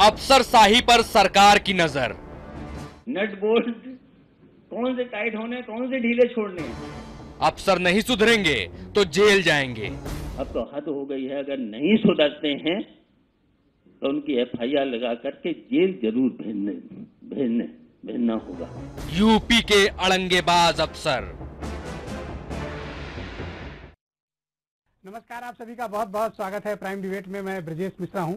अफसरशाही पर सरकार की नजर। नट बोल्ट कौन से टाइट होने, कौन से ढीले छोड़ने हैं। अफसर नहीं सुधरेंगे तो जेल जाएंगे। अब तो हद हो गई है, अगर नहीं सुधरते हैं तो उनकी एफआईआर लगा करके जेल जरूर भेजना होगा। यूपी के अड़ंगेबाज अफसर। नमस्कार, आप सभी का बहुत बहुत स्वागत है प्राइम डिबेट में। मैं ब्रजेश मिश्रा हूं।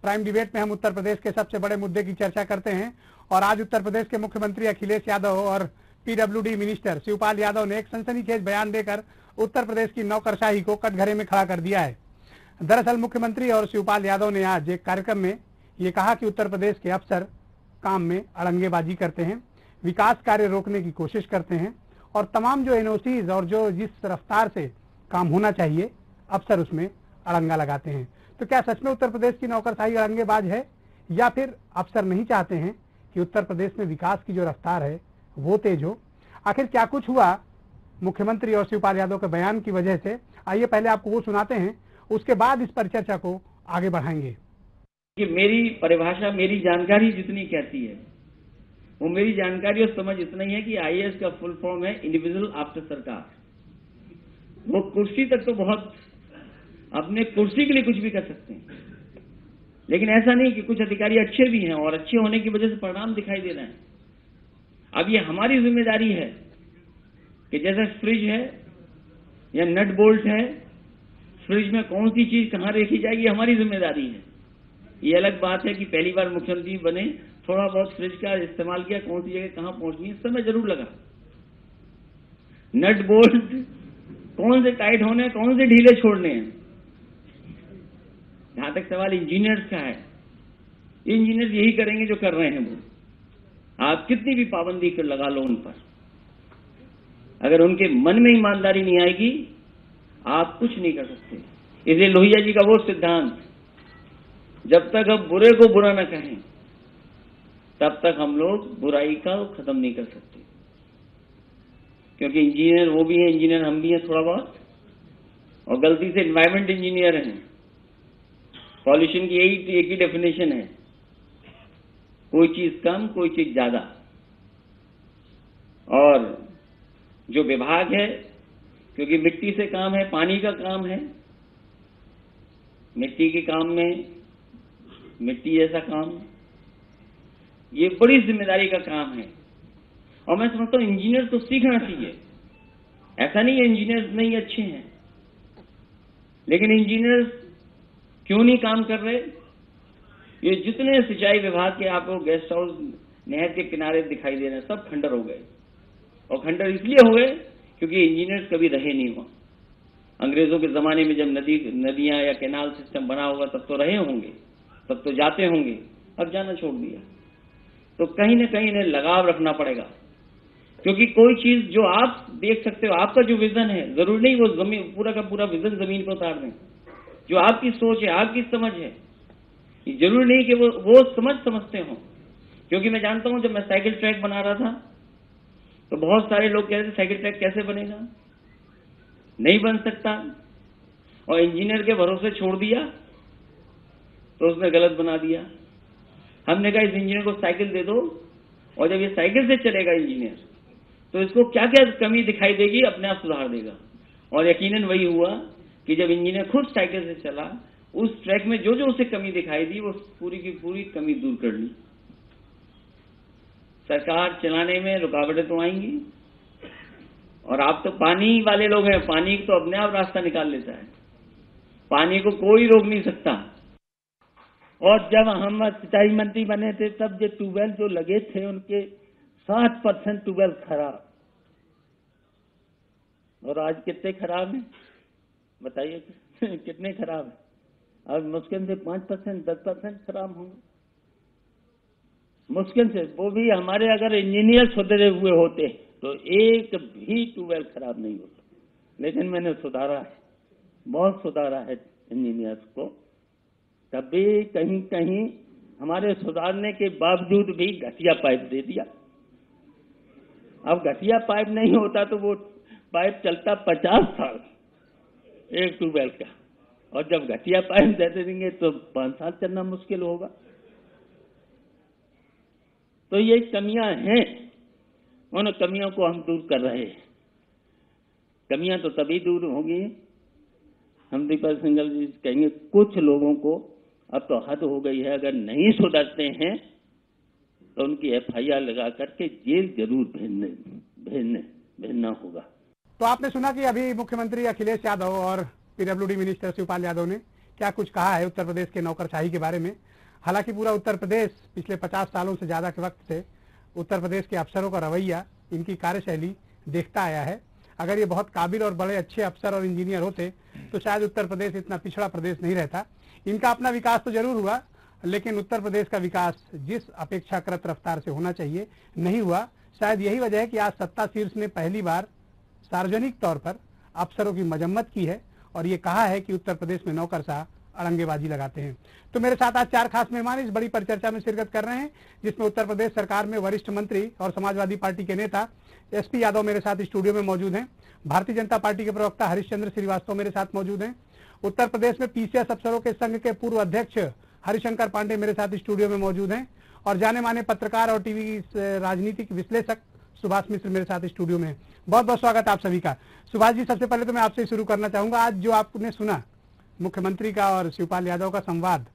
प्राइम डिबेट में हम उत्तर प्रदेश के सबसे बड़े मुद्दे की चर्चा करते हैं और आज उत्तर प्रदेश के मुख्यमंत्री अखिलेश यादव और पीडब्ल्यूडी मिनिस्टर शिवपाल यादव ने एक सनसनीखेज बयान देकर उत्तर प्रदेश की नौकरशाही को कटघरे में खड़ा कर दिया है। दरअसल मुख्यमंत्री और शिवपाल यादव ने आज एक कार्यक्रम में ये कहा कि उत्तर प्रदेश के अफसर काम में अड़ंगेबाजी करते हैं, विकास कार्य रोकने की कोशिश करते हैं और तमाम जो एनओसीज और जो जिस रफ्तार से काम होना चाहिए अफसर उसमें अड़ंगा लगाते हैं। तो क्या सच में उत्तर प्रदेश की नौकरशाही अड़ंगेबाज है या फिर अफसर नहीं चाहते हैं कि उत्तर प्रदेश में विकास की जो रफ्तार है वो तेज हो? आखिर क्या कुछ हुआ मुख्यमंत्री और शिवपाल यादव के बयान की वजह से? आइए पहले आपको वो सुनाते हैं, उसके बाद इस पर चर्चा को आगे बढ़ाएंगे। कि मेरी परिभाषा, मेरी जानकारी जितनी कहती है वो मेरी जानकारी और समझ इतना ही है कि आईएएस का फुल फॉर्म है इंडिविजुअल आफ्टर सरकार। वो कुर्सी तक तो बहुत अपने कुर्सी के लिए कुछ भी कर सकते हैं, लेकिन ऐसा नहीं कि कुछ अधिकारी अच्छे भी हैं और अच्छे होने की वजह से परिणाम दिखाई दे रहे हैं। अब ये हमारी जिम्मेदारी है कि जैसे फ्रिज है या नट बोल्ट है, फ्रिज में कौन सी चीज कहां रखी जाएगी हमारी जिम्मेदारी है। ये अलग बात है कि पहली बार मुख्यमंत्री बने, थोड़ा बहुत फ्रिज का इस्तेमाल किया, कौन सी जगह कहां पहुंचनी है समय जरूर लगा। नट बोल्ट कौन से टाइट होने, कौन से ढीले छोड़ने हैं। जहां तक सवाल इंजीनियर्स का है, इंजीनियर्स यही करेंगे जो कर रहे हैं वो। आप कितनी भी पाबंदी कर लगा लो उन पर, अगर उनके मन में ईमानदारी नहीं आएगी आप कुछ नहीं कर सकते। इसलिए लोहिया जी का वो सिद्धांत, जब तक हम बुरे को बुरा न कहें तब तक हम लोग बुराई का खत्म नहीं कर सकते। क्योंकि इंजीनियर वो भी है, इंजीनियर हम भी हैं थोड़ा बहुत, और गलती से एनवायरमेंट इंजीनियर हैं। पॉल्यूशन की एक ही डेफिनेशन है, कोई चीज कम कोई चीज ज्यादा। और जो विभाग है, क्योंकि मिट्टी से काम है, पानी का काम है, मिट्टी के काम में मिट्टी जैसा काम, ये बड़ी जिम्मेदारी का काम है। और मैं समझता हूं इंजीनियर तो सीखना चाहिए। ऐसा नहीं है इंजीनियर्स नहीं अच्छे हैं, लेकिन इंजीनियर्स क्यों नहीं काम कर रहे? ये जितने सिंचाई विभाग के आपको गेस्ट हाउस नहर के किनारे दिखाई दे रहे हैं सब खंडर हो गए। और खंडर इसलिए हो गए क्योंकि इंजीनियर्स कभी रहे नहीं वहां। अंग्रेजों के जमाने में जब नदियां या कैनाल सिस्टम बना होगा तब तो रहे होंगे, तब तो जाते होंगे, अब जाना छोड़ दिया। तो कहीं ना कहीं इन्हें लगाव रखना पड़ेगा, क्योंकि कोई चीज जो आप देख सकते हो, आपका जो विजन है, जरूरी नहीं वो जमीन पूरा का पूरा विजन जमीन पर उतार दें। जो आपकी सोच है, आपकी समझ है, जरूरी नहीं कि वो समझते हो। क्योंकि मैं जानता हूं जब मैं साइकिल ट्रैक बना रहा था तो बहुत सारे लोग कह रहे थे साइकिल ट्रैक कैसे बनेगा, नहीं बन सकता, और इंजीनियर के भरोसे छोड़ दिया तो उसने गलत बना दिया। हमने कहा इस इंजीनियर को साइकिल दे दो, और जब ये साइकिल से चलेगा इंजीनियर तो इसको क्या क्या कमी दिखाई देगी अपने आप सुधार देगा। और यकीनन वही हुआ कि जब इंजीनियर खुद साइकिल से चला, उस ट्रैक में जो जो उसे कमी दिखाई दी वो पूरी की पूरी कमी दूर कर ली। सरकार चलाने में रुकावटें तो आएंगी, और आप तो पानी वाले लोग हैं, पानी तो अपने आप रास्ता निकाल लेता है, पानी को कोई रोक नहीं सकता। और जब हम सिंचाई मंत्री बने थे तब जो ट्यूबवेल जो लगे थे उनके 60% ट्यूबवेल खराब, और आज कितने खराब हैं बताइए कितने खराब है? अब मुश्किल से 5% 10% खराब होंगे, मुश्किल से। वो भी हमारे अगर इंजीनियर सुधरे हुए होते तो एक भी ट्यूबवेल खराब नहीं होता। लेकिन मैंने सुधारा है, बहुत सुधारा है इंजीनियर्स को। तभी कहीं कहीं हमारे सुधारने के बावजूद भी घटिया पाइप दे दिया। अब घटिया पाइप नहीं होता तो वो पाइप चलता 50 साल एक ट्यूबवेल का, और जब घटिया पाइप दे देंगे तो 5 साल चलना मुश्किल होगा। तो ये कमियां हैं, उन कमियों को हम दूर कर रहे हैं। कमियां तो तभी दूर होंगी, हम दीपक सिंघल जी कहेंगे कुछ लोगों को अब तो हद हो गई है, अगर नहीं सुधरते हैं तो उनकी एफआईआर लगा करके जेल जरूर भेजना होगा। तो आपने सुना कि अभी मुख्यमंत्री अखिलेश यादव और पीडब्ल्यूडी मिनिस्टर शिवपाल यादव ने क्या कुछ कहा है उत्तर प्रदेश के नौकरशाही के बारे में। हालांकि पूरा उत्तर प्रदेश पिछले 50 सालों से ज्यादा के वक्त से उत्तर प्रदेश के अफसरों का रवैया, इनकी कार्यशैली देखता आया है। अगर ये बहुत काबिल और बड़े अच्छे अफसर और इंजीनियर होते तो शायद उत्तर प्रदेश इतना पिछड़ा प्रदेश नहीं रहता। इनका अपना विकास तो जरूर हुआ, लेकिन उत्तर प्रदेश का विकास जिस अपेक्षाकृत रफ्तार से होना चाहिए नहीं हुआ। शायद यही वजह है कि आज सत्ता शीर्ष ने पहली बार सार्वजनिक तौर पर अफसरों की मजम्मत की है और ये कहा है कि उत्तर प्रदेश में नौकरशाह अड़ंगेबाजी लगाते हैं। तो मेरे साथ आज 4 खास मेहमान इस बड़ी परिचर्चा में शिरकत कर रहे हैं, जिसमें उत्तर प्रदेश सरकार में वरिष्ठ मंत्री और समाजवादी पार्टी के नेता एसपी यादव मेरे साथ स्टूडियो में मौजूद हैं। भारतीय जनता पार्टी के प्रवक्ता हरिश्चंद्र श्रीवास्तव मेरे साथ मौजूद हैं। उत्तर प्रदेश में पीसीएस अफसरों के संघ के पूर्व अध्यक्ष हरिशंकर पांडे मेरे साथ स्टूडियो में मौजूद हैं और जाने माने पत्रकार और टीवी राजनीतिक विश्लेषक सुभाष मिश्र मेरे साथ स्टूडियो में। बहुत बहुत स्वागत आप सभी का। सुभाष जी, सबसे पहले तो मैं आपसे शुरू करना चाहूंगा, आज जो आपने सुना मुख्यमंत्री का और शिवपाल यादव का संवाद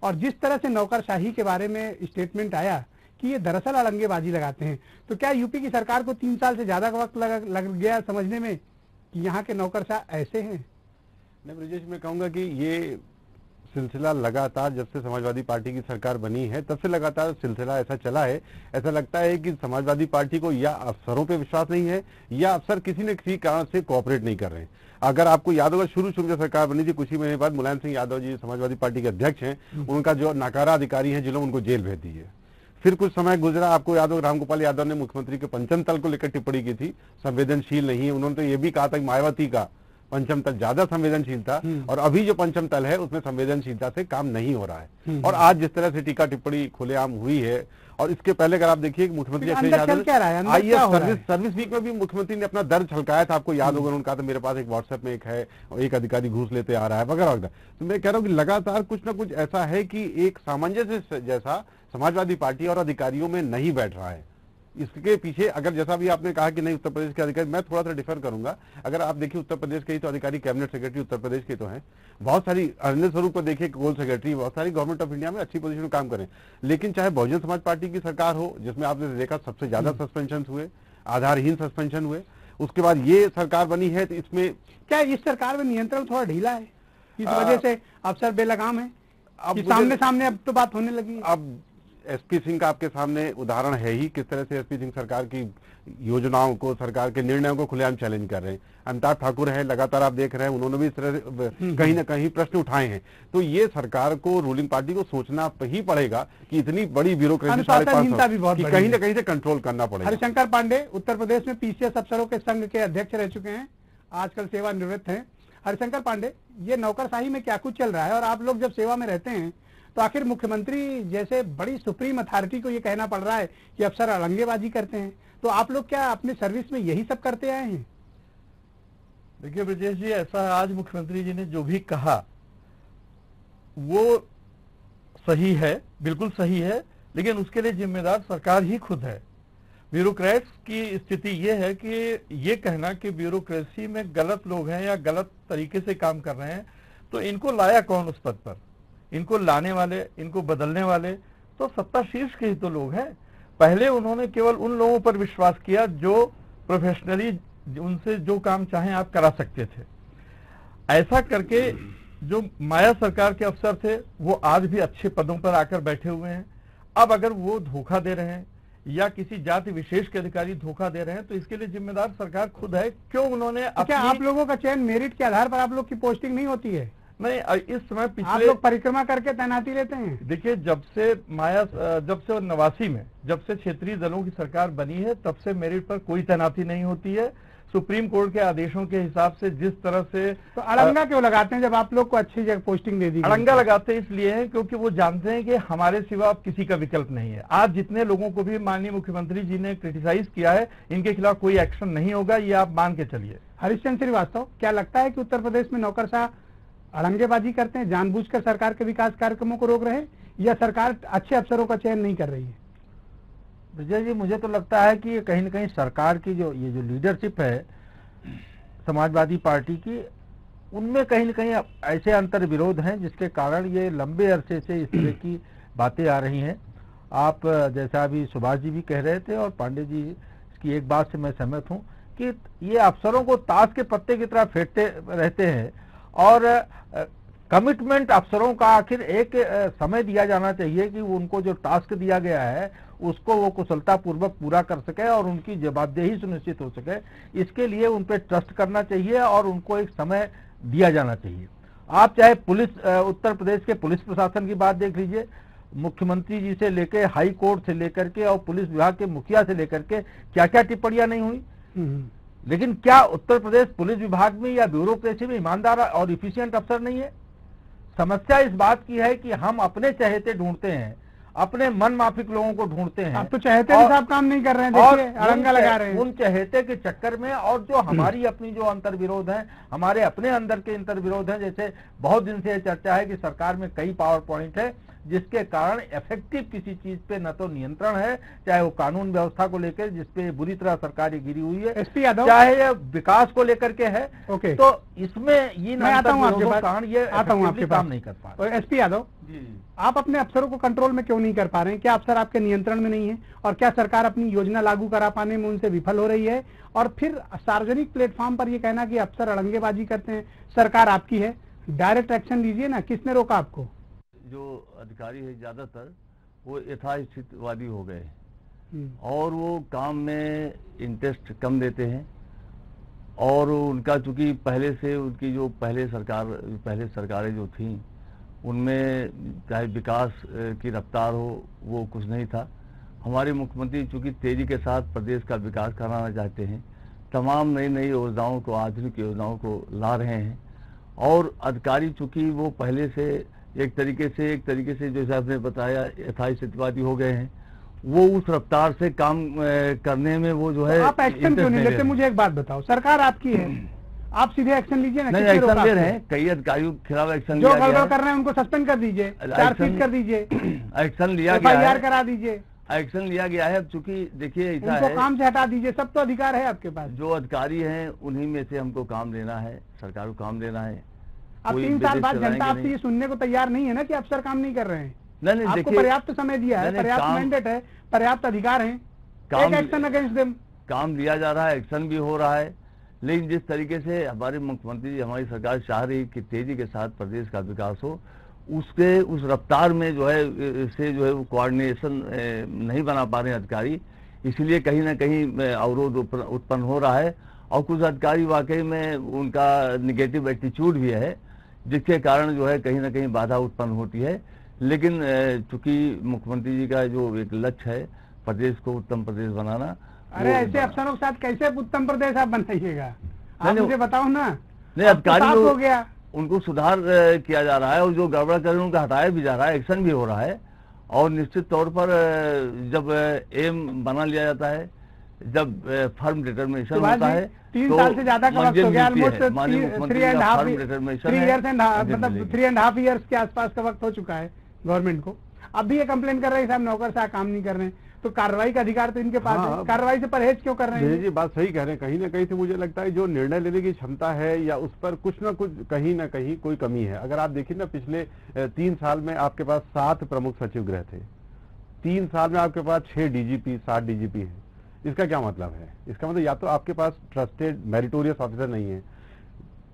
और जिस तरह से नौकरशाही के बारे में स्टेटमेंट आया कि ये दरअसल अड़ंगेबाजी लगाते हैं, तो क्या यूपी की सरकार को 3 साल से ज्यादा का वक्त लग गया समझने में कि यहाँ के नौकरशाह ऐसे हैं? नहीं ब्रजेश, मैं कहूंगा कि ये सिलसिला लगातार जब से समाजवादी पार्टी की सरकार बनी है तब से लगातार सिलसिला ऐसा चला है। ऐसा लगता है कि समाजवादी पार्टी को या अफसरों पे विश्वास नहीं है या अफसर किसी न किसी कारण से कोऑपरेट नहीं कर रहे हैं। अगर आपको याद होगा, शुरू में सरकार बनी थी, कुछ ही महीने बाद मुलायम सिंह यादव जी समाजवादी पार्टी के अध्यक्ष हैं, उनका जो नाकारा अधिकारी है जिन्होंने उनको जेल भेज दी है। फिर कुछ समय गुजरा, आपको याद होगा रामगोपाल यादव ने मुख्यमंत्री के पंचम तल को लेकर टिप्पणी की थी, संवेदनशील नहीं है। उन्होंने तो ये भी कहा था कि मायावती का पंचम तल ज्यादा संवेदनशील था और अभी जो पंचम तल है उसमें संवेदनशीलता से काम नहीं हो रहा है। और आज जिस तरह से टीका टिप्पणी खुलेआम हुई है, और इसके पहले अगर आप देखिए मुख्यमंत्री Akhilesh Yadav IAS service week में भी मुख्यमंत्री ने अपना दर्द छलकाया था, आपको याद होगा। उन्होंने कहा था मेरे पास एक व्हाट्सएप में एक है और एक अधिकारी घूस लेते आ रहा है वगैरह वगैरह। तो मैं कह रहा हूँ कि लगातार कुछ ना कुछ ऐसा है कि एक सामंजस्य जैसा समाजवादी पार्टी और अधिकारियों में नहीं बैठ रहा है। इसके पीछे अगर जैसा भी आपने कहा कि नहीं उत्तर प्रदेश के अधिकारी, मैं थोड़ा सा डिफर करूंगा। अगर आप देखिए उत्तर प्रदेश के ही तो अधिकारी कैबिनेट सेक्रेटरी उत्तर प्रदेश के तो हैं, बहुत सारी अन्य स्वरूप को देखिए कोल सेक्रेटरी, बहुत सारी गवर्नमेंट ऑफ इंडिया में अच्छी पोजीशन में काम करें। लेकिन चाहे बहुजन समाज पार्टी की सरकार हो जिसमें आपने देखा सबसे ज्यादा सस्पेंशन हुए, आधारहीन सस्पेंशन हुए, उसके बाद ये सरकार बनी है, तो इसमें क्या इस सरकार में नियंत्रण थोड़ा ढीला है, इस वजह से अफसर बेलगाम है? अब सामने अब तो बात होने लगी। अब एसपी सिंह का आपके सामने उदाहरण है ही, किस तरह से एसपी सिंह सरकार की योजनाओं को, सरकार के निर्णयों को खुलेआम चैलेंज कर रहे हैं। अमिताभ ठाकुर है, लगातार आप देख रहे हैं, उन्होंने भी इस तरह से कहीं ना कहीं प्रश्न उठाए हैं। तो ये सरकार को, रूलिंग पार्टी को सोचना ही पड़ेगा कि इतनी बड़ी ब्यूरोक्रेसी कहीं ना कहीं से कंट्रोल करना पड़ेगा। हरिशंकर पांडे उत्तर प्रदेश में पीसीएस अफसरों के संघ के अध्यक्ष रह चुके हैं, आजकल सेवानिवृत्त हैं। हरिशंकर पांडे, ये नौकरशाही में क्या कुछ चल रहा है और आप लोग जब सेवा में रहते हैं तो आखिर मुख्यमंत्री जैसे बड़ी सुप्रीम अथॉरिटी को ये कहना पड़ रहा है कि अफसर अड़ंगेबाजी करते हैं, तो आप लोग क्या अपने सर्विस में यही सब करते आए हैं? देखिए ब्रजेश जी, ऐसा आज मुख्यमंत्री जी ने जो भी कहा वो सही है, बिल्कुल सही है, लेकिन उसके लिए जिम्मेदार सरकार ही खुद है। ब्यूरोक्रेट्स की स्थिति ये है कि ये कहना कि ब्यूरोक्रेसी में गलत लोग हैं या गलत तरीके से काम कर रहे हैं, तो इनको लाया कौन उस पद पर? इनको लाने वाले, इनको बदलने वाले तो सत्ता शीर्ष के ही तो लोग हैं। पहले उन्होंने केवल उन लोगों पर विश्वास किया जो प्रोफेशनली उनसे जो काम चाहें आप करा सकते थे। ऐसा करके जो माया सरकार के अफसर थे वो आज भी अच्छे पदों पर आकर बैठे हुए हैं। अब अगर वो धोखा दे रहे हैं या किसी जाति विशेष के अधिकारी धोखा दे रहे हैं तो इसके लिए जिम्मेदार सरकार खुद है। क्यों उन्होंने क्या आप लोगों का चयन मेरिट के आधार पर आप लोग की पोस्टिंग नहीं होती है? नहीं, इस समय पिछले आप लोग परिक्रमा करके तैनाती लेते हैं। देखिए, जब से 89 में जब से क्षेत्रीय दलों की सरकार बनी है तब से मेरिट पर कोई तैनाती नहीं होती है। सुप्रीम कोर्ट के आदेशों के हिसाब से जिस तरह से तो अड़ंगा क्यों लगाते हैं जब आप लोग को अच्छी जगह पोस्टिंग दे दी? अड़ंगा लगाते इसलिए है क्योंकि वो जानते हैं कि हमारे सिवा अब किसी का विकल्प नहीं है। आज जितने लोगों को भी माननीय मुख्यमंत्री जी ने क्रिटिसाइज किया है, इनके खिलाफ कोई एक्शन नहीं होगा, ये आप मान के चलिए। हरिश्चंद्र श्रीवास्तव, क्या लगता है कि उत्तर प्रदेश में नौकरशाह अड़ंगेबाजी करते हैं, जानबूझकर सरकार के विकास कार्यक्रमों को रोक रहे हैं, या सरकार अच्छे अफसरों का चयन नहीं कर रही है? विजय जी, मुझे तो लगता है कि कहीं न कहीं सरकार की जो लीडरशिप है समाजवादी पार्टी की, उनमें कहीं न कहीं ऐसे अंतर विरोध हैं जिसके कारण ये लंबे अरसे से इस तरह की बातें आ रही हैं। आप जैसा अभी सुभाष जी भी कह रहे थे और पांडे जी की एक बात से मैं सहमत हूं कि ये अफसरों को ताश के पत्ते की तरह फेंटते रहते हैं और कमिटमेंट अफसरों का आखिर एक समय दिया जाना चाहिए कि उनको जो टास्क दिया गया है उसको वो कुशलता पूर्वक पूरा कर सके और उनकी जवाबदेही सुनिश्चित हो सके। इसके लिए उन पर ट्रस्ट करना चाहिए और उनको एक समय दिया जाना चाहिए। आप चाहे पुलिस उत्तर प्रदेश के पुलिस प्रशासन की बात देख लीजिए, मुख्यमंत्री जी से लेकर हाई कोर्ट से लेकर के और पुलिस विभाग के मुखिया से लेकर के क्या क्या टिप्पणियां नहीं हुई, लेकिन क्या उत्तर प्रदेश पुलिस विभाग में या ब्यूरोक्रेसी में ईमानदार और इफिशिएंट अफसर नहीं है? समस्या इस बात की है कि हम अपने चहेते ढूंढते हैं, अपने मन माफिक लोगों को ढूंढते हैं। आप तो चहेते भी साहब काम नहीं कर रहे हैं, देखिए अड़ंगा लगा रहे हैं उन चहेते के चक्कर में। और जो हमारी अपनी जो अंतर विरोध है, हमारे अपने अंदर के अंतर विरोध है, जैसे बहुत दिन से चर्चा है कि सरकार में कई पावर पॉइंट है जिसके कारण इफेक्टिव किसी चीज पे न तो नियंत्रण है, चाहे वो कानून व्यवस्था को लेकर जिसपे बुरी तरह सरकार गिरी हुई है, एसपी यादव, चाहे ये विकास को लेकर के है। ओके, तो इसमें ये मैं आता हूँ आपके कारण ये आता हूँ आपके काम नहीं कर पा रहे। एसपी यादव जी, आप अपने अफसरों को कंट्रोल में क्यों नहीं कर पा रहे हैं? क्या अफसर आपके नियंत्रण में नहीं है? और क्या सरकार अपनी योजना लागू करा पाने में उनसे विफल हो रही है? और फिर सार्वजनिक प्लेटफॉर्म पर ये कहना कि अफसर अड़ंगेबाजी करते हैं, सरकार आपकी है, डायरेक्ट एक्शन लीजिए ना। किसने रोका आपको? जो अधिकारी है ज्यादातर वो यथास्थितिवादी हो गए और वो काम में इंटरेस्ट कम देते हैं और उनका चूंकि पहले से उनकी जो पहले सरकारें जो थी उनमें चाहे विकास की रफ्तार हो वो कुछ नहीं था। हमारे मुख्यमंत्री चूंकि तेजी के साथ प्रदेश का विकास कराना चाहते हैं, तमाम नई नई योजनाओं को, आधुनिक योजनाओं को ला रहे हैं और अधिकारी चूंकि वो पहले से एक तरीके से जैसे आपने बताया यथास्थितिवादी हो गए हैं, वो उस रफ्तार से काम करने में वो जो है। आप एक्शन क्यों नहीं लेते? मुझे एक बात बताओ, सरकार आपकी है, आप सीधे एक्शन लीजिए ना। नहीं, एक्शन ले रहे हैं, कई अधिकारियों के खिलाफ एक्शन जो गड़बड़ कर रहे हैं उनको सस्पेंड कर दीजिए, चार्जशीट कर दीजिए, एक्शन लिया गया है, FIR करा दीजिए, एक्शन लिया गया है। अब चूंकि देखिए ऐसा उनको है, काम से हटा दीजिए, सब तो अधिकार है आपके पास। जो अधिकारी हैं उन्हीं में से हमको काम लेना है, सरकार को काम लेना है। अब 3 साल बाद जनता आपसे ये सुनने को तैयार नहीं है ना कि अफसर काम नहीं कर रहे हैं। नहीं, आपको पर्याप्त समय दिया है, पर्याप्त मैंडेट है, पर्याप्त अधिकार है, टेक एक्शन अगेंस्ट देम। काम लिया जा रहा है, एक्शन भी हो रहा है, लेकिन जिस तरीके से हमारे मुख्यमंत्री हमारी सरकार चाह रही कि तेजी के साथ प्रदेश का विकास हो, उसके उस रफ्तार में जो है वो कोऑर्डिनेशन नहीं बना पा रहे हैं अधिकारी, इसलिए कहीं ना कहीं अवरोध उत्पन्न हो रहा है। और कुछ अधिकारी वाकई में उनका निगेटिव एटीट्यूड भी है जिसके कारण जो है कहीं ना कहीं बाधा उत्पन्न होती है। लेकिन चूंकि मुख्यमंत्री जी का जो एक लक्ष्य है प्रदेश को उत्तम प्रदेश बनाना। अरे ऐसे अफसरों के साथ कैसे उत्तम प्रदेश आप बनाइएगा? आप मुझे बताओ ना। नहीं, अधिकारी हो गया, उनको सुधार किया जा रहा है और जो गड़बड़ कर रहे हैं उनको हटाया भी जा रहा है, एक्शन भी हो रहा है। और निश्चित तौर पर जब एम बना लिया जाता है, जब फर्म डिटर्मिनेशन होता है, 3 साल से ज्यादा का वक्त हो गया, ऑलमोस्ट 3.5 ईयर्स के आसपास का वक्त हो चुका है गवर्नमेंट को। अब भी ये कंप्लेन कर रहे हैं साहब नौकर साहब काम नहीं कर रहे हैं, तो कार्रवाई का अधिकार तो इनके पास है, कार्रवाई से परहेज क्यों कर रहे हैं? जी बात सही कह रहे हैं। कहीं ना कहीं से मुझे लगता है जो निर्णय लेने की क्षमता है या उस पर कुछ ना कुछ कहीं ना कहीं कोई कमी है। अगर आप देखिए ना, पिछले 3 साल में आपके पास 7 प्रमुख सचिव गृह थे, 3 साल में आपके पास 6 DGP 7 DGP है। इसका क्या मतलब है? इसका मतलब या तो आपके पास ट्रस्टेड मेरिटोरियस ऑफिसर नहीं है।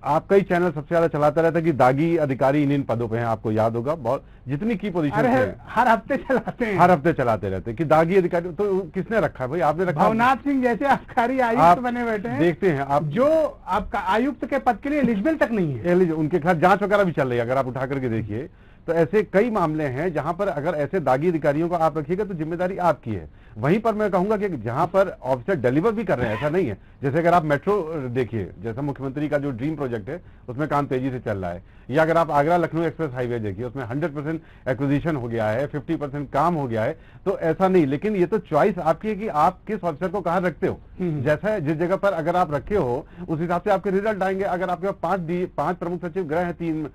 आप कई चैनल सबसे ज्यादा चलाता रहता है कि दागी अधिकारी इन पदों पे हैं, आपको याद होगा, बहुत जितनी की पोजीशन है हर हफ्ते चलाते हैं, हर हफ्ते चलाते रहते हैं कि दागी अधिकारी। तो किसने रखा है भाई? आपने रखा। भवनाथ सिंह जैसे आबकारी आयुक्त बने बैठे हैं, देखते हैं आप, जो आपका आयुक्त के पद के लिए एलिजिबल तक नहीं है, उनके खिलाफ जांच वगैरह भी चल रही है। अगर आप उठा करके देखिए तो ऐसे कई मामले हैं जहां पर अगर ऐसे दागी अधिकारियों को आप रखिएगा तो जिम्मेदारी आपकी है। वहीं पर मैं कहूंगा कि जहां पर ऑफिसर डिलीवर भी कर रहे हैं, ऐसा नहीं है। जैसे अगर आप मेट्रो देखिए, जैसा मुख्यमंत्री का जो ड्रीम प्रोजेक्ट है उसमें काम तेजी से चल रहा है, या अगर आप आगरा लखनऊ एक्सप्रेस हाईवे देखिए उसमें 100% एक्विजिशन हो गया है, 50% काम हो गया है। तो ऐसा नहीं, लेकिन ये तो चॉइस आपकी है कि आप किस ऑफिसर को कहां रखते हो। जैसा जिस जगह पर अगर आप रखे हो उस हिसाब से आपके रिजल्ट आएंगे। अगर आपके पास 5 प्रमुख सचिव गृह है 3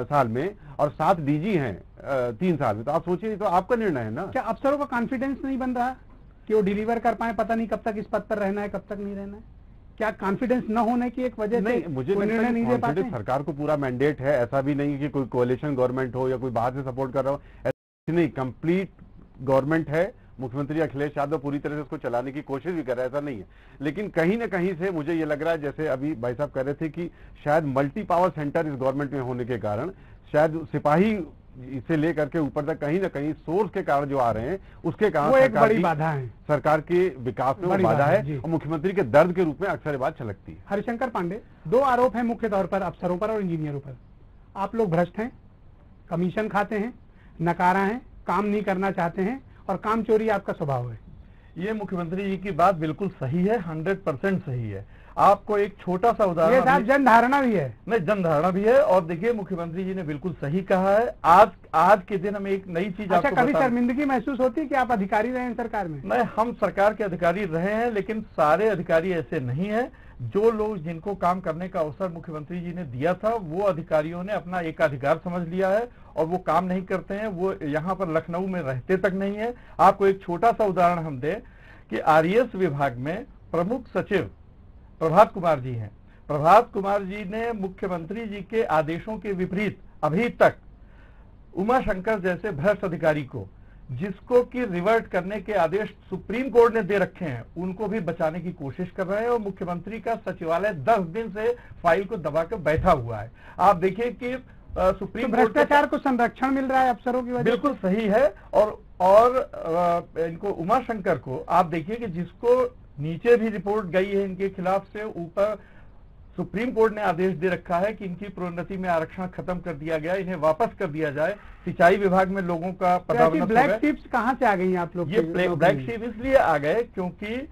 साल में और 7 DG हैं 3 साल में, तो आप सोचिए, तो आपका निर्णय है ना। क्या अफसरों का कॉन्फिडेंस नहीं बन रहा? कि वो डिलीवर कर पाए, पता नहीं कब तक इस पद पर रहना है, कब तक नहीं रहना है? क्या कॉन्फिडेंस न होने की एक वजह नहीं, से मुझे कोई लगता निर्णय है नहीं कि दे पाते confidence हैं? सरकार को पूरा मैंडेट है, ऐसा भी नहीं कि कोई कोalition गवर्नमेंट हो या कोई बाहर से सपोर्ट कर रहा हो, ऐसा नहीं, कंप्लीट गवर्नमेंट है। मुख्यमंत्री अखिलेश यादव पूरी तरह से उसको चलाने की कोशिश भी कर रहा है, ऐसा नहीं है। लेकिन कहीं ना कहीं से मुझे ये लग रहा है, जैसे अभी भाई साहब कह रहे थे कि शायद मल्टी पावर सेंटर इस गवर्नमेंट में होने के कारण शायद सिपाही इसे लेकर के ऊपर तक कहीं ना कहीं सोर्स के कारण जो आ रहे हैं, उसके कारण वो एक सरकार बड़ी की- बाधा है। सरकार के विकास में वो बड़ी बाधा बाधा है, जी। है और मुख्यमंत्री के दर्द के रूप में अक्सर ये बात छलकती है। हरिशंकर पांडे, 2 आरोप हैं मुख्य तौर पर अफसरों पर और इंजीनियरों पर। आप लोग भ्रष्ट हैं, कमीशन खाते हैं, नकारा हैं, काम नहीं करना चाहते हैं और काम चोरी आपका स्वभाव है। ये मुख्यमंत्री जी की बात बिल्कुल सही है, 100% सही है। आपको एक छोटा सा ये उदाहरण साहब जन धारणा भी है। नहीं, जन धारणा भी है। और देखिए, मुख्यमंत्री जी ने बिल्कुल सही कहा है। आज के दिन हम एक नई चीज अच्छा, आपको कभी बता- शर्मिंदगी महसूस होती है कि आप अधिकारी रहे हैं सरकार में? नहीं, हम सरकार के अधिकारी रहे हैं, लेकिन सारे अधिकारी ऐसे नहीं हैं। जो लोग जिनको काम करने का अवसर मुख्यमंत्री जी ने दिया था, वो अधिकारियों ने अपना एकाधिकार समझ लिया है और वो काम नहीं करते हैं। वो यहाँ पर लखनऊ में रहते तक नहीं है। आपको एक छोटा सा उदाहरण हम दें कि आरएएस विभाग में प्रमुख सचिव प्रभात कुमार जी हैं। प्रभात कुमार जी ने मुख्यमंत्री जी के आदेशों के विपरीत अभी तक उमाशंकर जैसे भ्रष्ट अधिकारी को, जिसको कि रिवर्ट करने के आदेश सुप्रीम कोर्ट ने दे रखे हैं, उनको भी बचाने की कोशिश कर रहे हैं। और मुख्यमंत्री का सचिवालय 10 दिन से फाइल को दबा कर बैठा हुआ है। आप देखिए कि सुप्रीम तो कोर्ट के- भ्रष्टाचार को संरक्षण मिल रहा है अफसरों की वजह से? बिल्कुल सही है। और इनको उमाशंकर को आप देखिए कि जिसको नीचे भी रिपोर्ट गई है इनके खिलाफ से, ऊपर सुप्रीम कोर्ट ने आदेश दे रखा है कि इनकी प्रोन्नति में आरक्षण खत्म कर दिया गया, इन्हें वापस कर दिया जाए। सिंचाई विभाग में लोगों का तो ऐसी पदावनत ब्लैक हो गया। टिप्स कहाँ से आ गई आप लोग? ये ब्लैक शीप इसलिए आ गए क्योंकि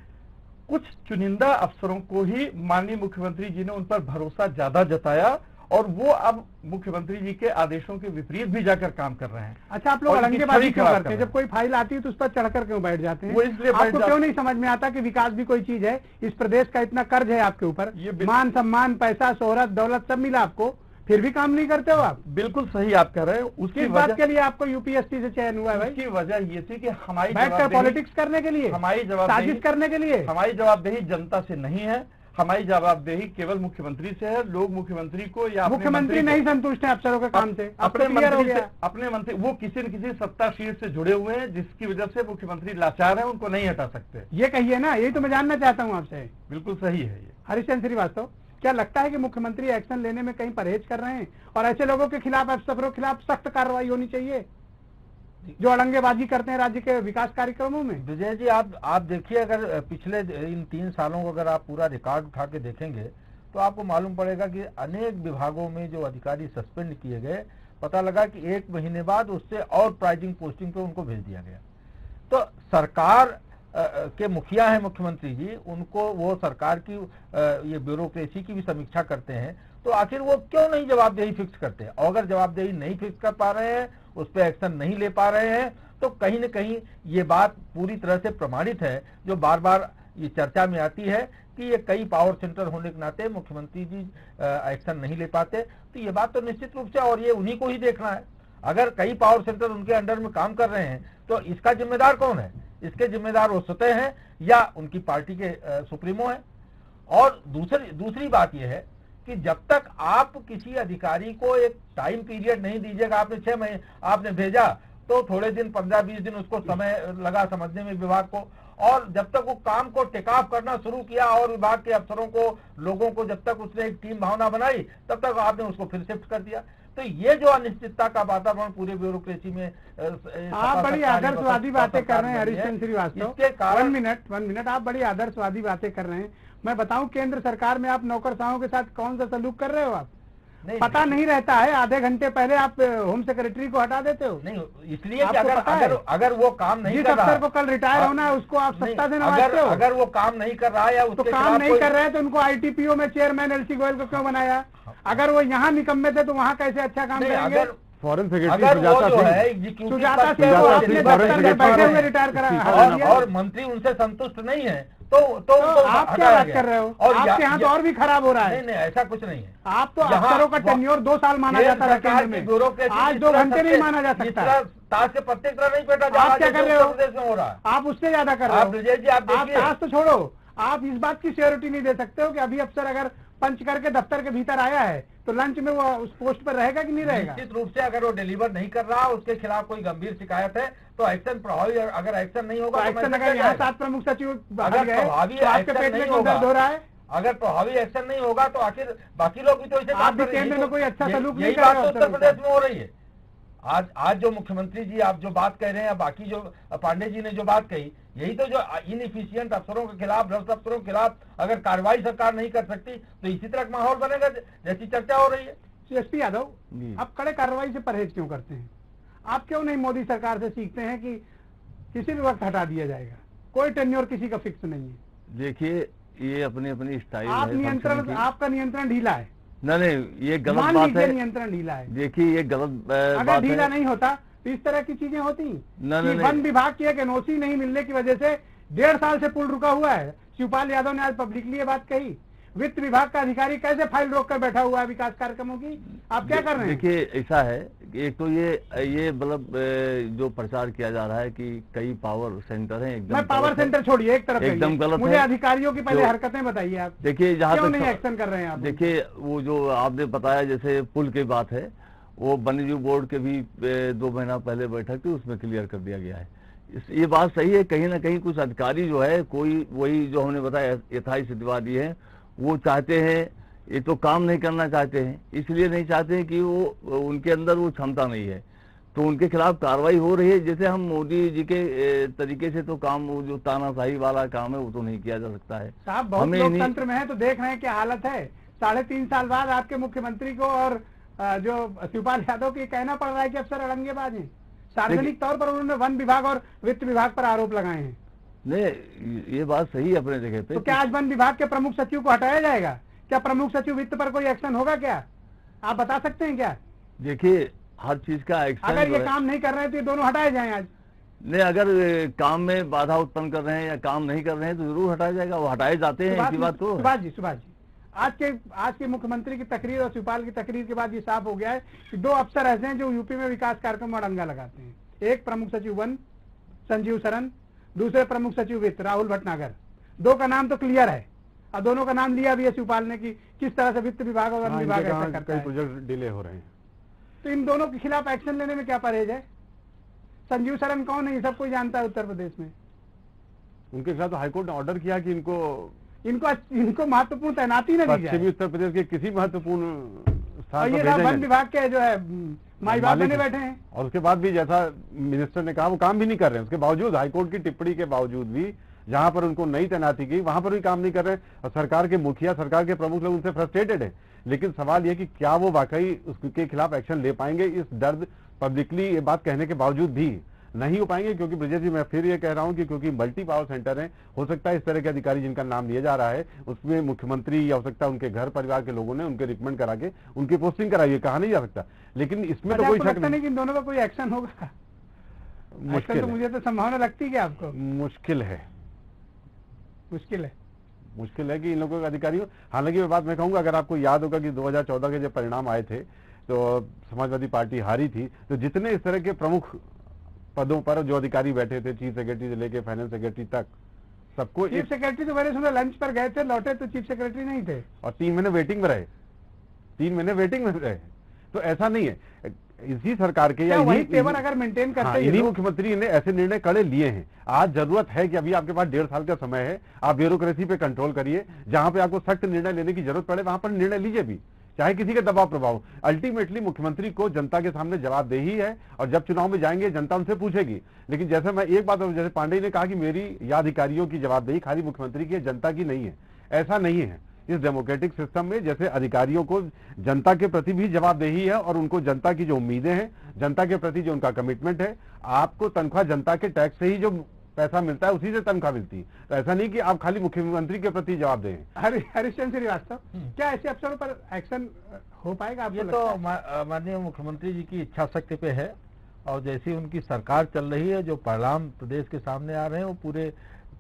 कुछ चुनिंदा अफसरों को ही माननीय मुख्यमंत्री जी ने उन पर भरोसा ज्यादा जताया और वो अब मुख्यमंत्री जी के आदेशों के विपरीत भी जाकर काम कर रहे हैं। अच्छा, आप लोग और इनकी अड़ंगेबाजी छवि क्यों खराब करते हैं? कर जब कोई फाइल आती है तो उस पर चढ़कर क्यों बैठ जाते हैं? वो इसलिए बैठ आपको जाते- क्यों नहीं समझ में आता कि विकास भी कोई चीज है? इस प्रदेश का इतना कर्ज है आपके ऊपर, ये बिल- मान सम्मान, पैसा, शोहरत, दौलत सब मिला आपको, फिर भी काम नहीं करते हो आप? बिल्कुल सही आप कह रहे हैं। उसकी किस बात वजह के लिए आपको यूपीएससी से चयन हुआ है भाई? उसकी वजह ये थी कि हमारी बैठकर जवाबदेही- पॉलिटिक्स करने के लिए, हमारी जवाबदेही साजिश करने के लिए? हमारी जवाबदेही जनता से नहीं है। हमारी जवाबदेही केवल मुख्यमंत्री से है। लोग मुख्यमंत्री को या अपने मुख्यमंत्री मंत्री को- नहीं संतुष्ट है अफसरों के काम से? अब अपने तो क्लियर हो मंत्री से गया। अपने मंत्री वो किसी न किसी सत्ता शीट से जुड़े हुए हैं, जिसकी वजह से मुख्यमंत्री लाचार है, उनको नहीं हटा सकते। ये कहिए ना, यही तो मैं जानना चाहता हूँ आपसे। बिल्कुल सही है ये। हरिश्चंद्र श्रीवास्तव, क्या लगता है कि मुख्यमंत्री एक्शन लेने में कहीं परहेज कर रहे हैं और ऐसे लोगों के खिलाफ, अफसरों के खिलाफ सख्त कार्रवाई होनी चाहिए जो अड़ंगेबाजी करते हैं राज्य के विकास कार्यक्रमों में? विजय जी, आप देखिए, अगर पिछले इन 3 सालों को अगर आप पूरा रिकॉर्ड उठा के देखेंगे तो आपको मालूम पड़ेगा कि अनेक विभागों में जो अधिकारी सस्पेंड किए गए, पता लगा कि 1 महीने बाद उससे और प्राइजिंग पोस्टिंग पे उनको भेज दिया गया। तो सरकार के मुखिया है मुख्यमंत्री जी, उनको वो सरकार की ये ब्यूरोक्रेसी की भी समीक्षा करते हैं, तो आखिर वो क्यों नहीं जवाबदेही फिक्स करते? और अगर जवाबदेही नहीं फिक्स कर पा रहे हैं, उस पर एक्शन नहीं ले पा रहे हैं, तो कहीं न कहीं ये बात पूरी तरह से प्रमाणित है, जो बार बार ये चर्चा में आती है कि ये कई पावर सेंटर होने के नाते मुख्यमंत्री जी एक्शन नहीं ले पाते। तो ये बात तो निश्चित रूप से, और ये उन्हीं को ही देखना है। अगर कई पावर सेंटर उनके अंडर में काम कर रहे हैं तो इसका जिम्मेदार कौन है? इसके जिम्मेदार वो स्वतः हैं या उनकी पार्टी के सुप्रीमो हैं। और दूसरी बात यह है कि जब तक आप किसी अधिकारी को एक टाइम पीरियड नहीं दीजिएगा, आपने 6 महीने आपने भेजा तो थोड़े दिन 15-20 दिन उसको समय लगा समझने में विभाग को, और जब तक वो काम को टेकऑफ करना शुरू किया और विभाग के अफसरों को, लोगों को जब तक उसने एक टीम भावना बनाई, तब तक आपने उसको फिर शिफ्ट कर दिया। तो ये जो अनिश्चितता का वातावरण पूरे ब्यूरोक्रेसी में आप बड़ी आदर्शवादी बातें कर रहे हैं हरिश्चंद्र श्रीवास्तव। इसके कारण 1 मिनट, आप बड़ी आदर्शवादी बातें कर रहे हैं। मैं बताऊं, केंद्र सरकार में आप नौकरशाहों के साथ कौन सा सलूक कर रहे हो? आप पता नहीं रहता है, आधे घंटे पहले आप होम सेक्रेटरी को हटा देते हो। नहीं, इसलिए कि आपको अगर वो काम नहीं जिस कर रहा अफसर को कल रिटायर होना है उसको आप नहीं, सत्ता से नवाजते हो। अगर वो काम नहीं कर रहा है या तो उसके काम खिलाफ नहीं कोई- कर रहे हैं तो उनको आईटीपीओ में चेयरमैन एलसी गोयल को क्यों बनाया? अगर वो यहाँ निकम्मे थे तो वहाँ कैसे अच्छा काम नहीं, करेंगे? अगर फॉरेन सेक्रेटरी अगर वो सुजाता जो सिंह, है executive सुजाता पर- सिंह को सुजाता आपने सिंह दफ्तर फॉरेन में बैठे हुए सेक्रेटरी रिटायर करा हैं। हटा दिया। और मंत्री उनसे संतुष्ट नहीं है, तो आप क्या बात कर रहे हो? और आपके यहाँ तो और भी खराब हो रहा है। नहीं, ऐसा कुछ नहीं है। आप तो अफसरों का टेन्योर 2 साल माना जाता है केंद्र में, आज 2 घंटे नहीं माना जा सकता। ताश के पत्ते की तरह नहीं बैठा जा रहा। आप क्या कर रहे हो? प्रदेश में हो रहा है, आप उससे ज्यादा कर रहे हो। ब्रजेश जी, आप ताश तो छोड़ो, आप इस बात की श्योरिटी नहीं दे सकते हो कि अभी अफसर अगर पंच करके दफ्तर के भीतर आया है तो लंच में वो उस पोस्ट पर रहेगा कि नहीं रहेगा? निश्चित रूप से अगर वो डिलीवर नहीं कर रहा, उसके खिलाफ कोई गंभीर शिकायत है तो एक्शन प्रभावी, अगर एक्शन नहीं होगा तो एक्शन अगर यहाँ 7 प्रमुख सचिव अगर प्रभावी तो आपके पेट में क्यों दर्द हो रहा है? अगर प्रभावी एक्शन नहीं होगा तो आखिर बाकी लोग भी तो इसे आप भी केंद्र में कोई अच्छा सलूक नहीं यही कर बात रहे तो हो उत्तर प्रदेश में हो रही है। आज जो मुख्यमंत्री जी आप जो बात कह रहे हैं, बाकी जो पांडे जी ने जो बात कही, यही तो जो इनएफिशिएंट अफसरों के खिलाफ, भ्रष्ट अफसरों के खिलाफ अगर कार्रवाई सरकार नहीं कर सकती तो इसी तरह का माहौल बनेगा जैसी चर्चा हो रही है। एसपी यादव, आप कड़े कार्रवाई से परहेज क्यों करते हैं? आप क्यों नहीं मोदी सरकार से सीखते हैं कि किसी भी वक्त हटा दिया जाएगा, कोई टेन्योर किसी का फिक्स नहीं है? देखिए, ये अपनी अपनी स्टाइल है। आपका नियंत्रण ढीला है। नहीं, ये गलत बात है। नियंत्रण ढीला है। देखिए, ये गलत बात अगर ढीला नहीं होता तो इस तरह की चीजें होती। वन विभाग की एक एनओसी नहीं मिलने की वजह से 1.5 साल से पुल रुका हुआ है। शिवपाल यादव ने आज पब्लिकली ये बात कही। वित्त विभाग का अधिकारी कैसे फाइल रोक कर बैठा हुआ है विकास कार्यक्रमों की? आप क्या कर रहे हैं? देखिए, ऐसा है, एक तो ये मतलब जो प्रचार किया जा रहा है कि कई पावर सेंटर हैं, एकदम पावर सेंटर छोड़िए, एक तरफ एकदम गलत। मुझे अधिकारियों की पहले हरकतें बताइए आप। देखिए, जहाँ क्यों तक नहीं एक्शन कर रहे हैं आप? देखिए, वो जो आपने बताया जैसे पुल की बात है, वो वन्यजीव बोर्ड के भी 2 महीना पहले बैठक थी, उसमें क्लियर कर दिया गया है। ये बात सही है, कहीं ना कहीं कुछ अधिकारी जो है, कोई वही जो हमने बताया यथास्थितिवादी है, वो चाहते हैं, ये तो काम नहीं करना चाहते हैं, इसलिए नहीं चाहते हैं कि वो उनके अंदर वो क्षमता नहीं है, तो उनके खिलाफ कार्रवाई हो रही है। जैसे हम मोदी जी के तरीके से तो काम, वो जो तानाशाही वाला काम है वो तो नहीं किया जा सकता है। साहब, बहुत लोकतंत्र में है तो देख रहे हैं क्या हालत है। 3.5 साल बाद आपके मुख्यमंत्री को और जो शिवपाल यादव की कहना पड़ रहा है कि अफसर अड़ंगेबाज हैं। सार्वजनिक तौर पर उन्होंने वन विभाग और वित्त विभाग पर आरोप लगाए हैं। नहीं, ये बात सही है अपने जगह पे। तो क्या आज वन विभाग के प्रमुख सचिव को हटाया जाएगा? क्या प्रमुख सचिव वित्त पर कोई एक्शन होगा क्या? आप बता सकते हैं क्या? देखिए, हर चीज का एक्शन, अगर ये काम नहीं कर रहे हैं तो ये दोनों हटाए जाएं आज। नहीं, अगर काम में बाधा उत्पन्न कर रहे हैं या काम नहीं कर रहे हैं तो जरूर हटाया जाएगा, वो हटाए जाते हैं। ऐसी बात तो सुभाष जी, आज के मुख्यमंत्री की तकरीर और शिवपाल की तकरीर के बाद ये साफ हो गया है कि 2 अफसर ऐसे हैं जो यूपी में विकास कार्यक्रम में अड़ंगा लगाते हैं। एक प्रमुख सचिव वन संजीव सरन, दूसरे प्रमुख सचिव वित्त राहुल भटनागर। 2 का नाम तो क्लियर है और दोनों का नाम लिया भी है शिवपाल ने कि किस तरह से वित्त विभाग और वन विभाग ऐसा करता है। प्रोजेक्ट डिले हो रहे हैं, तो इन दोनों के खिलाफ एक्शन लेने में क्या परहेज है? संजीव सरन कौन है, ये सब कोई जानता है उत्तर प्रदेश में। उनके खिलाफ तो हाईकोर्ट ने ऑर्डर किया कि इनको महत्वपूर्ण तैनाती न दी जाए। पश्चिमी उत्तर प्रदेश के किसी महत्वपूर्ण स्थान पर वन विभाग के जो है माई बाप बने बैठे हैं। और उसके बाद भी जैसा मिनिस्टर ने कहा वो काम भी नहीं कर रहे हैं। उसके बावजूद हाईकोर्ट की टिप्पणी के बावजूद भी जहां पर उनको नई तैनाती की वहां पर भी काम नहीं कर रहे हैं। और सरकार के मुखिया, सरकार के प्रमुख लोग उनसे फ्रस्ट्रेटेड है। लेकिन सवाल यह कि क्या वो वाकई उसके खिलाफ एक्शन ले पाएंगे? इस दर्द पब्लिकली ये बात कहने के बावजूद भी नहीं हो पाएंगे, क्योंकि ब्रजेश जी, मैं फिर ये कह रहा हूं कि क्योंकि मल्टी पावर सेंटर है, हो सकता है इस तरह के अधिकारी जिनका नाम लिया जा रहा है उसमें मुख्यमंत्री या हो सकता है उनके घर परिवार के लोगों ने उनके रिकमेंड करा के उनकी पोस्टिंग कराई है, कहा नहीं जा सकता। लेकिन इसमें तो कोई शक नहीं कि इन दोनों का कोई एक्शन होगा। मुश्किल तो मुझे तो संभावना लगती है कि आपको मुश्किल है कि इन लोगों के अधिकारियों। हालांकि मैं बात मैं कहूंगा, अगर आपको याद होगा कि 2014 के जब परिणाम आए थे तो समाजवादी पार्टी हारी थी, तो जितने इस तरह के प्रमुख पदों पर जो अधिकारी बैठे थे, चीफ सेक्रेटरी से लेके फाइनेंस सेक्रेटरी तक, सबको चीफ सेक्रेटरी तो मैंने सुना लंच पर गए थे, लौटे तो चीफ सेक्रेटरी नहीं थे और 3 महीने वेटिंग में रहे। 3 महीने वेटिंग में रहे। तो ऐसा नहीं है, इसी सरकार के या वही पेपर अगर मेंटेन करते हैं, इन्हीं मुख्यमंत्री ने ऐसे निर्णय कड़े लिए हैं। आज जरूरत है कि अभी आपके पास 1.5 साल का समय है, आप ब्यूरोक्रेसी पे कंट्रोल करिए। जहां पे आपको सख्त निर्णय लेने की जरूरत पड़े वहां पर निर्णय लीजिए भी, चाहे किसी के दबाव प्रभाव। अल्टीमेटली मुख्यमंत्री को जनता के सामने जवाबदेही है और जब चुनाव में जाएंगे जनता उनसे पूछेगी। लेकिन जैसे मैं एक बात, जैसे पांडे ने कहा कि मेरी या अधिकारियों की जवाबदेही खाली मुख्यमंत्री की है, जनता की नहीं है, ऐसा नहीं है। इस डेमोक्रेटिक सिस्टम में जैसे अधिकारियों को जनता के प्रति भी जवाबदेही है और उनको जनता की जो उम्मीदें हैं, जनता के प्रति जो उनका कमिटमेंट है, आपको तनख्वाह जनता के टैक्स से ही जो पैसा मिलता है उसी से तनख्वाह मिलती है। तो ऐसा नहीं कि आप खाली मुख्यमंत्री के प्रति जवाब दें। हरिश्चंद्र श्रीवास्तव, क्या ऐसे अफसरों पर एक्शन हो पाएगा आपको? ये तो माननीय मुख्यमंत्री जी की इच्छा शक्ति पे है और जैसी उनकी सरकार चल रही है, जो परिणाम प्रदेश के सामने आ रहे हैं वो पूरे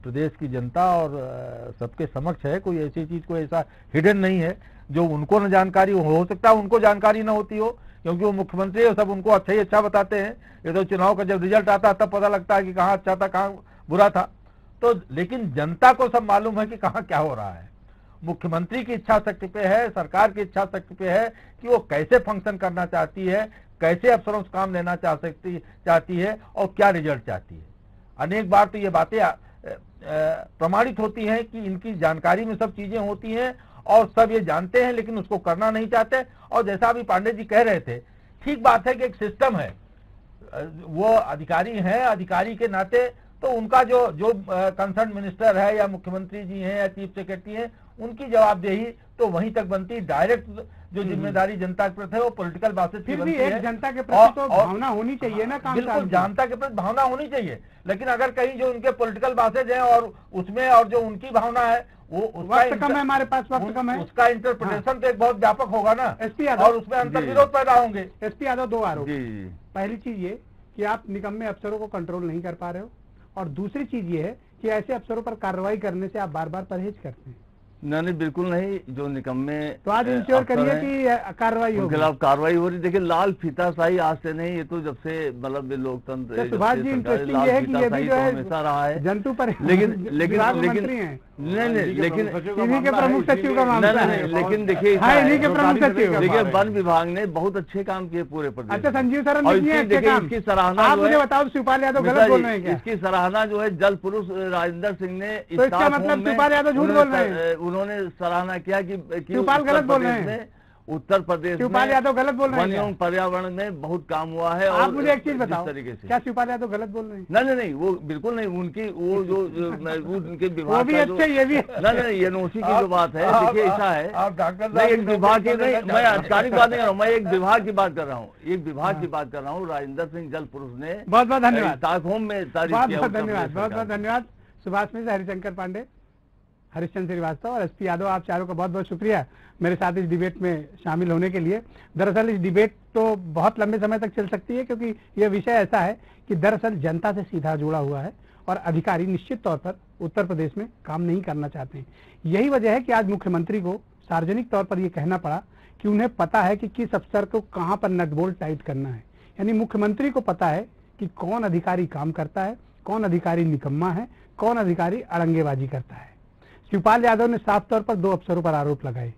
प्रदेश की जनता और सबके समक्ष है। कोई ऐसी चीज, कोई ऐसा हिडन नहीं है जो उनको न जानकारी हो सकता है, उनको जानकारी न होती हो, क्योंकि वो मुख्यमंत्री है, सब उनको अच्छा ही अच्छा बताते हैं। ये तो चुनाव का जब रिजल्ट आता है तब पता लगता है कि कहाँ अच्छा था कहाँ बुरा था। तो लेकिन जनता को सब मालूम है कि कहाँ क्या हो रहा है। मुख्यमंत्री की इच्छा शक्ति पे है, सरकार की इच्छा शक्ति पे है कि वो कैसे फंक्शन करना चाहती है, कैसे अफसरों से काम लेना चाहती है और क्या रिजल्ट चाहती है। अनेक बार तो ये बातें प्रमाणित होती हैं कि इनकी जानकारी में सब चीजें होती हैं और सब ये जानते हैं, लेकिन उसको करना नहीं चाहते। और जैसा अभी पांडे जी कह रहे थे, ठीक बात है कि एक सिस्टम है, वो अधिकारी हैं, अधिकारी के नाते तो उनका जो कंसर्न मिनिस्टर है या मुख्यमंत्री जी हैं या चीफ सेक्रेटरी हैं, उनकी जवाबदेही तो वहीं तक बनती। डायरेक्ट जो जिम्मेदारी जनता के प्रति है वो पॉलिटिकल बातें फिर भी एक जनता के प्रति तो भावना होनी चाहिए ना। काम बिल्कुल जनता के प्रति भावना होनी चाहिए, लेकिन अगर कहीं जो उनके पॉलिटिकल बातें हैं और उसमें और जो उनकी भावना है वो वक्त कम है, हमारे पास वक्त कम है, उसका इंटरप्रिटेशन तो एक बहुत व्यापक होगा ना एसपी यादव, और उसमें अंतर्विरोध पैदा होंगे। एसपी यादव, दो आरोप। जी। पहली चीज ये कि आप निकम्मे अफसरों को कंट्रोल नहीं कर पा रहे हो, और दूसरी चीज ये है कि ऐसे अफसरों पर कार्रवाई करने से आप बार बार परहेज करते हैं। नहीं, बिल्कुल नहीं। जो निकम्मे तो आज इंश्योर करिए कि कार्रवाई उनके होगी। खिलाफ कार्रवाई हो रही। देखिए, लाल फीताशाही आज से नहीं, ये तो जब से मतलब लोकतंत्र सुभाष जी, इंटरेस्टिंग ये है कि ये भी जो है हमेशा रहा है जंतु पर लेकिन इन्हीं के प्रमुख सचिव का मामला है। लेकिन देखिए, इन्हीं के प्रमुख सचिव। देखिए, वन विभाग ने बहुत अच्छे काम किए पूरे प्रदेश। अच्छा, संजीव सर, इसकी सराहना, आप मुझे बताओ, शिवपाल यादव गलत बोल रहे हैं क्या? इसकी सराहना जो है जल पुरुष राजेंद्र सिंह ने, तो इसका मतलब शिवपाल यादव झूठ बोल रहे हैं? उन्होंने सराहना किया कि शिवपाल गलत बोल रहे हैं। उत्तर प्रदेश शिवपाल यादव गलत बोल रहे हैं? वन एवं पर्यावरण में बहुत काम हुआ है। आप मुझे एक चीज बताओ, तरीके से क्या शिवपाल यादव गलत बोल रहे हैं? नहीं, वो बिल्कुल नहीं। उनकी वो जो उनके विभाग वो भी अच्छे, ये भी नहीं, एनओसी की जो बात है, देखिए ऐसा है, आप डॉक्टर नहीं, एक विभाग की नहीं, मैं आधिकारिक बात नहीं कर रहा हूँ, मैं एक विभाग की बात कर रहा हूँ, एक विभाग की बात कर रहा हूँ। राजेंद्र सिंह जल पुरुष ने बहुत बहुत धन्यवाद, स्टॉकहोम में तारीफ बहुत किया। बहुत धन्यवाद, बहुत बहुत धन्यवाद। सुभाष मिश्र, हरिशंकर पांडे, हरिश्चंद्र श्रीवास्तव और एसपी यादव, आप चारों का बहुत बहुत शुक्रिया मेरे साथ इस डिबेट में शामिल होने के लिए। दरअसल इस डिबेट तो बहुत लंबे समय तक चल सकती है, क्योंकि यह विषय ऐसा है कि दरअसल जनता से सीधा जुड़ा हुआ है और अधिकारी निश्चित तौर पर उत्तर प्रदेश में काम नहीं करना चाहते हैं। यही वजह है कि आज मुख्यमंत्री को सार्वजनिक तौर पर यह कहना पड़ा कि उन्हें पता है कि किस अफसर को कहां पर नट बोल्ट टाइट करना है। यानी मुख्यमंत्री को पता है कि कौन अधिकारी काम करता है, कौन अधिकारी निकम्मा है, कौन अधिकारी अड़ंगेबाजी करता है। शिवपाल यादव ने साफ तौर पर 2 अफसरों पर आरोप लगाए,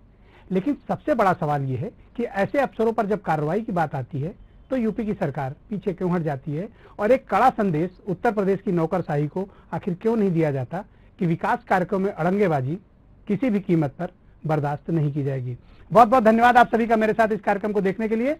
लेकिन सबसे बड़ा सवाल यह है कि ऐसे अफसरों पर जब कार्रवाई की बात आती है तो यूपी की सरकार पीछे क्यों हट जाती है, और एक कड़ा संदेश उत्तर प्रदेश की नौकरशाही को आखिर क्यों नहीं दिया जाता कि विकास कार्यक्रमों में अड़ंगेबाजी किसी भी कीमत पर बर्दाश्त नहीं की जाएगी। बहुत बहुत धन्यवाद आप सभी का मेरे साथ इस कार्यक्रम को देखने के लिए।